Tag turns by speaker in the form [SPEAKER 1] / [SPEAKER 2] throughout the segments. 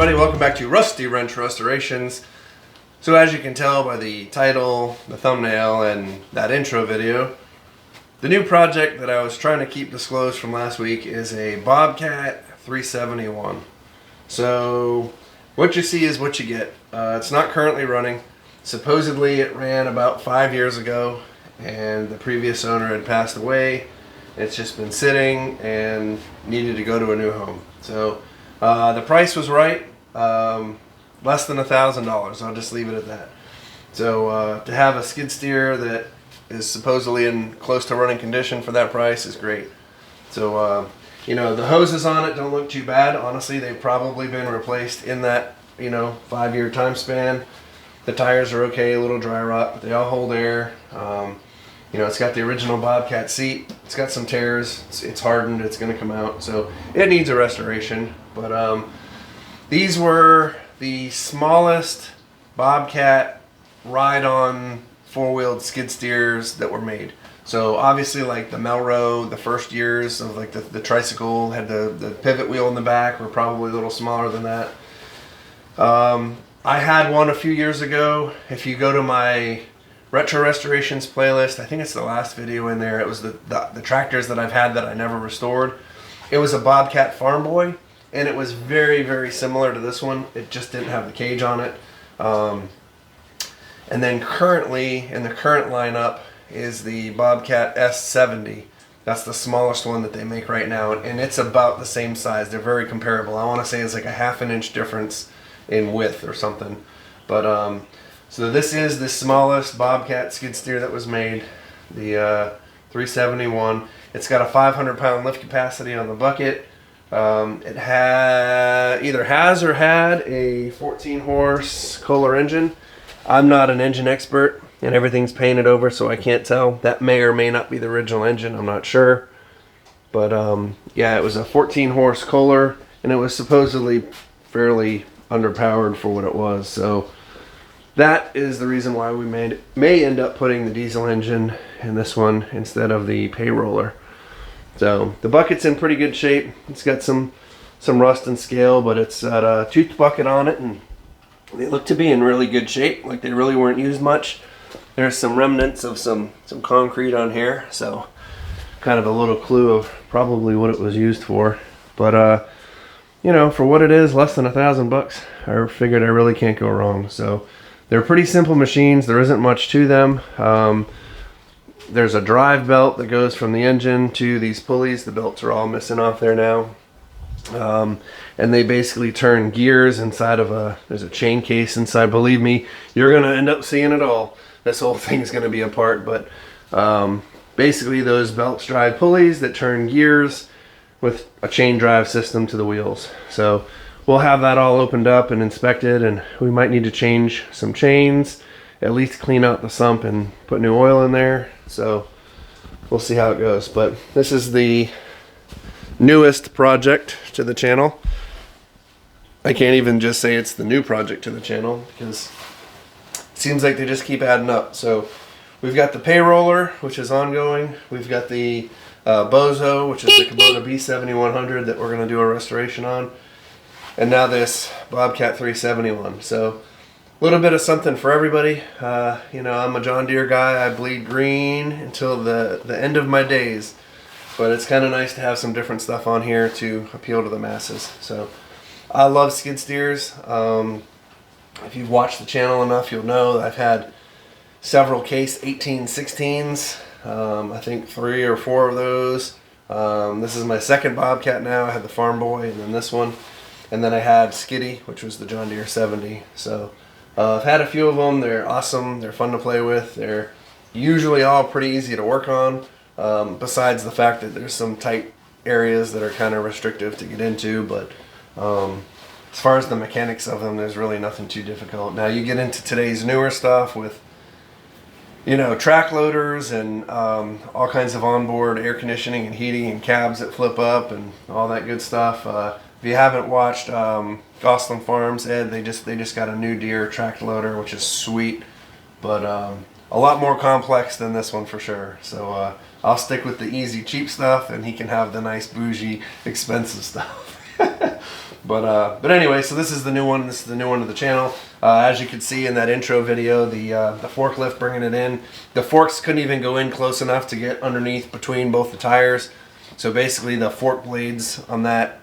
[SPEAKER 1] everybody, welcome back to Rusty Wrench Restorations. So as you can tell by the title, the thumbnail, and that intro video, the new project that I was trying to keep disclosed from last week is a Bobcat 371. So what you see is what you get. It's not currently running. Supposedly it ran about 5 years ago and the previous owner had passed away. It's just been sitting and needed to go to a new home. So the price was right, less than $1,000. I'll just leave it at that. So to have a skid steer that is supposedly in close to running condition for that price is great. So you know, the hoses on it don't look too bad. Honestly, they've probably been replaced in that 5-year time span. The tires are okay, a little dry rot, but they all hold air. It's got the original Bobcat seat. It's got some tears. It's hardened. It's going to come out. So it needs a restoration. But these were the smallest Bobcat ride-on four-wheeled skid steers that were made. So obviously, like the Melro, the first years of like the tricycle had the pivot wheel in the back were probably a little smaller than that. I had one a few years ago. If you go to my retro restorations playlist, I think it's the last video in there. It was the tractors that I've had that I never restored. It was a Bobcat Farm Boy, and it was very, very similar to this one. It just didn't have the cage on it. And then currently, in the current lineup, is the Bobcat S70. That's the smallest one that they make right now, and it's about the same size. They're very comparable. I want to say it's like a ½ an inch difference in width or something. But so this is the smallest Bobcat skid steer that was made, the 371. It's got a 500-pound lift capacity on the bucket. It either has or had a 14-horse Kohler engine. I'm not an engine expert, and everything's painted over, so I can't tell. That may or may not be the original engine. I'm not sure. But yeah, it was a 14-horse Kohler, and it was supposedly fairly underpowered for what it was. So that is the reason why we may end up putting the diesel engine in this one instead of the pay roller. So the bucket's in pretty good shape. It's got some rust and scale, but it's got a toothed bucket on it, and they look to be in really good shape. Like they really weren't used much. There's some remnants of some concrete on here, so kind of a little clue of probably what it was used for. But for what it is, less than $1,000, I figured I really can't go wrong. So they're pretty simple machines. There isn't much to them. There's a drive belt that goes from the engine to these pulleys. The belts are all missing off there now. And they basically turn gears inside of there's a chain case inside. Believe me, you're going to end up seeing it all. This whole thing's going to be apart. But basically those belts drive pulleys that turn gears with a chain drive system to the wheels. So we'll have that all opened up and inspected, and we might need to change some chains, at least clean out the sump and put new oil in there. So we'll see how it goes. But this is the newest project to the channel. I can't even just say it's the new project to the channel because it seems like they just keep adding up. So we've got the pay roller, which is ongoing. We've got the Bozo, which is the Kubota B7100 that we're going to do a restoration on. And now this Bobcat 371. So a little bit of something for everybody. I'm a John Deere guy. I bleed green until the end of my days. But it's kind of nice to have some different stuff on here to appeal to the masses. So I love skid steers. If you've watched the channel enough, you'll know that I've had several Case 1816s. I think 3 or 4 of those. This is my second Bobcat now. I had the Farm Boy and then this one. And then I had Skiddy, which was the John Deere 70. So I've had a few of them. They're awesome. They're fun to play with. They're usually all pretty easy to work on. Besides the fact that there's some tight areas that are kind of restrictive to get into. But as far as the mechanics of them, there's really nothing too difficult. Now you get into today's newer stuff with track loaders and all kinds of onboard air conditioning and heating and cabs that flip up and all that good stuff. If you haven't watched Gosselin Farms, Ed, they just got a new Deere track loader, which is sweet, but a lot more complex than this one for sure. So I'll stick with the easy cheap stuff, and he can have the nice bougie expensive stuff. But anyway, so this is the new one. This is the new one to the channel. As you can see in that intro video, the forklift bringing it in. The forks couldn't even go in close enough to get underneath between both the tires. So basically the fork blades on that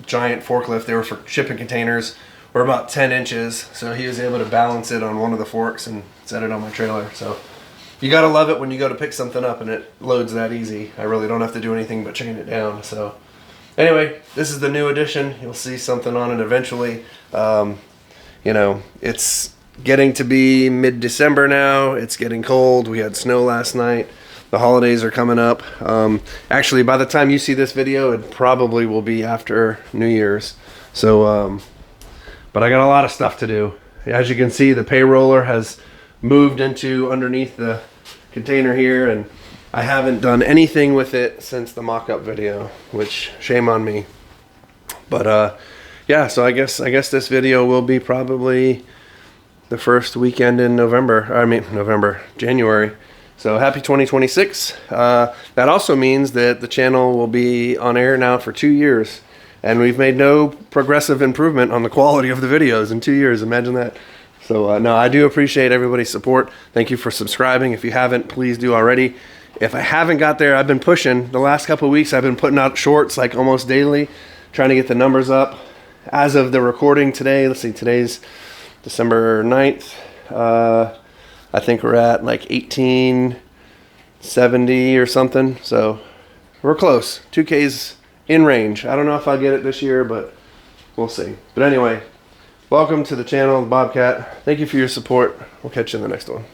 [SPEAKER 1] giant forklift, they were for shipping containers, were about 10 inches. So he was able to balance it on one of the forks and set it on my trailer. So you gotta love it when you go to pick something up and it loads that easy. I really don't have to do anything but chain it down. So anyway, this is the new edition. You'll see something on it eventually. You know, it's getting to be mid-December now. It's getting cold. We had snow last night. The holidays are coming up. Actually, by the time you see this video, it probably will be after New Year's. So, but I got a lot of stuff to do. As you can see, the payroller has moved into underneath the container here, and I haven't done anything with it since the mock-up video, which shame on me. But yeah, so I guess this video will be probably the first weekend in January. So happy 2026. That also means that the channel will be on air now for 2 years, and we've made no progressive improvement on the quality of the videos in 2 years. Imagine that. So no, I do appreciate everybody's support. Thank you for subscribing. If you haven't, please do already. If I haven't got there, I've been pushing. The last couple of weeks, I've been putting out shorts like almost daily, trying to get the numbers up. As of the recording today, let's see, today's December 9th. I think we're at like 1870 or something. So we're close. 2K's in range. I don't know if I'll get it this year, but we'll see. But anyway, welcome to the channel, Bobcat. Thank you for your support. We'll catch you in the next one.